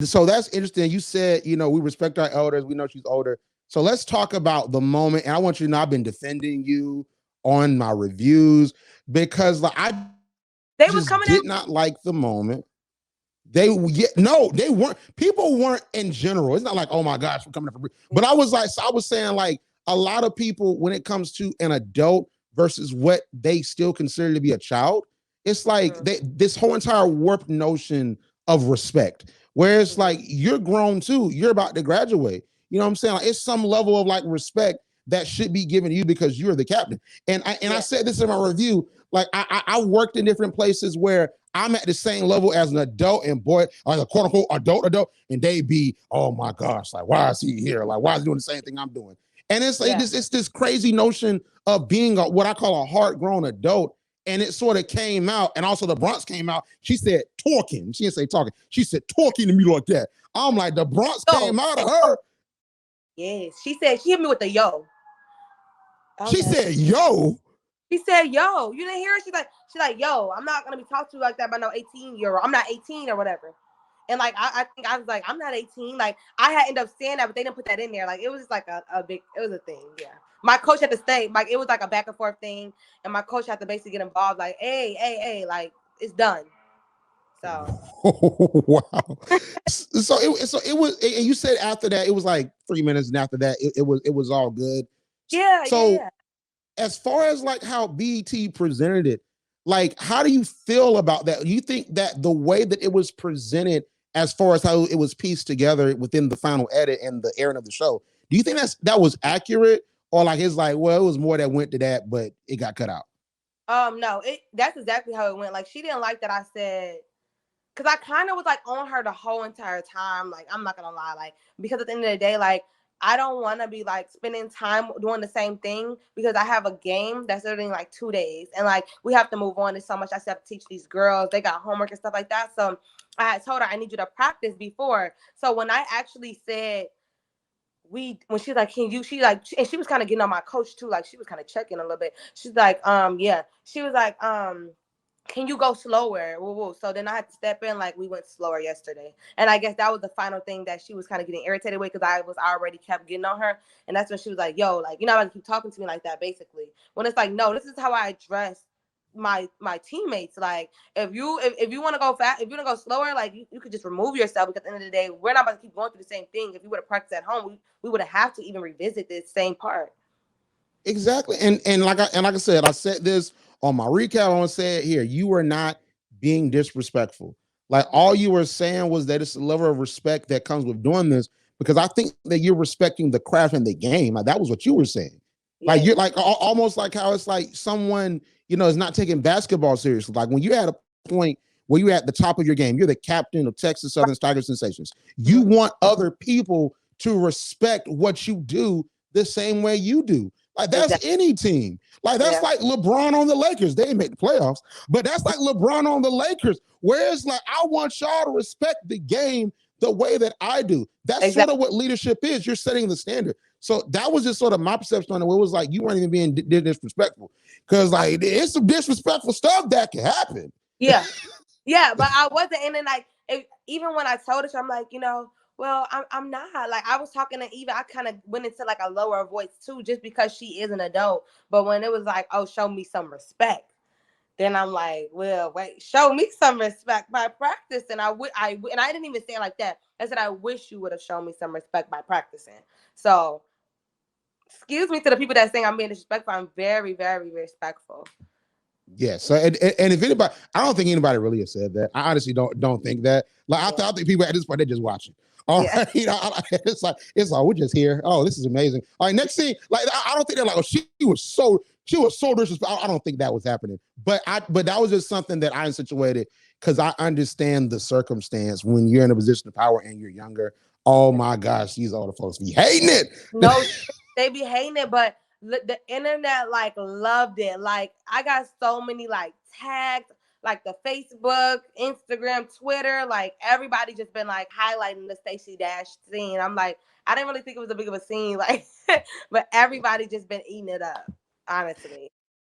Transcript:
So that's interesting. You said, we respect our elders. We know she's older. So let's talk about the moment. And I want you to know I've been defending you on my reviews because like I They was just coming did at not like the moment. No, they weren't. People weren't in general. It's not like, oh my gosh, we're coming up for. But I was like, so I was saying like a lot of people when it comes to an adult versus what they still consider to be a child, it's like this whole entire warped notion of respect. Where it's like you're grown too, you're about to graduate. You know what I'm saying? Like it's some level of like respect that should be given to you because you're the captain. And I said this in my review. Like I worked in different places where I'm at the same level as an adult and boy, like a quote unquote adult, and they be, oh my gosh, like why is he here? Like why is he doing the same thing I'm doing? And it's like it's this crazy notion of being what I call a hard grown adult. And it sort of came out, and also the Bronx came out. She said talking. She didn't say talking. She said talking to me like that. I'm like, the Bronx came out of her. Yes, she said she hit me with the yo. She said, yo. She said, yo, you didn't hear her? She's like, yo, I'm not gonna be talked to like that by no 18-year-old. I'm not 18 or whatever. And like I think I was like, I'm not 18. Like I had ended up saying that, but they didn't put that in there. Like it was just like a big, it was a thing. Yeah. My coach had to stay, like it was like a back and forth thing, and my coach had to basically get involved, like, hey, like it's done. So wow. So it was, and you said after that it was like 3 minutes, and after that it was all good. So Yeah. as far as like how BET presented it, like how do you feel about that? Do you think that the way that it was presented, as far as how it was pieced together within the final edit and the airing of the show, do you think that was accurate, or like it's like, well, it was more that went to that, but it got cut out? No, that's exactly how it went. Like she didn't like that I said, because I kind of was like on her the whole entire time. Like I'm not gonna lie, like because at the end of the day, like I don't want to be like spending time doing the same thing because I have a game that's literally in like 2 days, and like we have to move on. There's so much I still have to teach these girls. They got homework and stuff like that. So I had told her I need you to practice before. So when I actually said when she's like, can you, she like, and she was kind of getting on my coach too, like she was kind of checking a little bit. She's like, yeah, she was like, can you go slower? Woo, woo. So then I had to step in, like we went slower yesterday, and I guess that was the final thing that she was kind of getting irritated with because I was already kept getting on her, and that's when she was like, yo, like you're not gonna keep talking to me like that, basically. When it's like, no, this is how I address my teammates. Like if you want to go fast, if you want to go slower, like you could just remove yourself, because at the end of the day we're not about to keep going through the same thing. If you would have practiced at home, we would have to even revisit this same part. Exactly. And like I said, I said this on my recap. I want to say it here. You were not being disrespectful. Like all you were saying was that it's a level of respect that comes with doing this, because I think that you're respecting the craft and the game. Like that was what you were saying. Like you're like almost like how it's like someone, is not taking basketball seriously. Like when you're at a point where you're at the top of your game, you're the captain of Texas Southern Tiger Sensations. You want other people to respect what you do the same way you do. Like that's any team. Like that's like LeBron on the Lakers. They didn't make the playoffs, but that's like LeBron on the Lakers. Whereas like I want y'all to respect the game the way that I do. That's sort of what leadership is. You're setting the standard. So that was just sort of my perception on it. It was like you weren't even being disrespectful, because like it's some disrespectful stuff that can happen. Yeah, but I wasn't. And then like even when I told her, I'm like, well, I'm not. Like I was talking to Eva, I kind of went into like a lower voice too, just because she is an adult. But when it was like, oh, show me some respect, then I'm like, well, wait, show me some respect by practicing. And I didn't even say it like that. I said, I wish you would have shown me some respect by practicing. So, excuse me to the people that saying I'm being disrespectful. I'm very, very respectful. Yes. So and if anybody, I don't think anybody really has said that. I honestly don't think that. Like I think people at this point they're just watching. All right, it's like we're just here. Oh, this is amazing. All right, next scene. Like I don't think they're like, oh, she was so disrespectful. I don't think that was happening. But that was just something that I insinuated because I understand the circumstance when you're in a position of power and you're younger. Oh my gosh, these older folks be hating it. No, they be hating it, but the internet like loved it. Like I got so many like tags, like the Facebook, Instagram, Twitter, like everybody just been like highlighting the Stacey Dash scene. I'm like, I didn't really think it was a big of a scene, like, but everybody just been eating it up, honestly.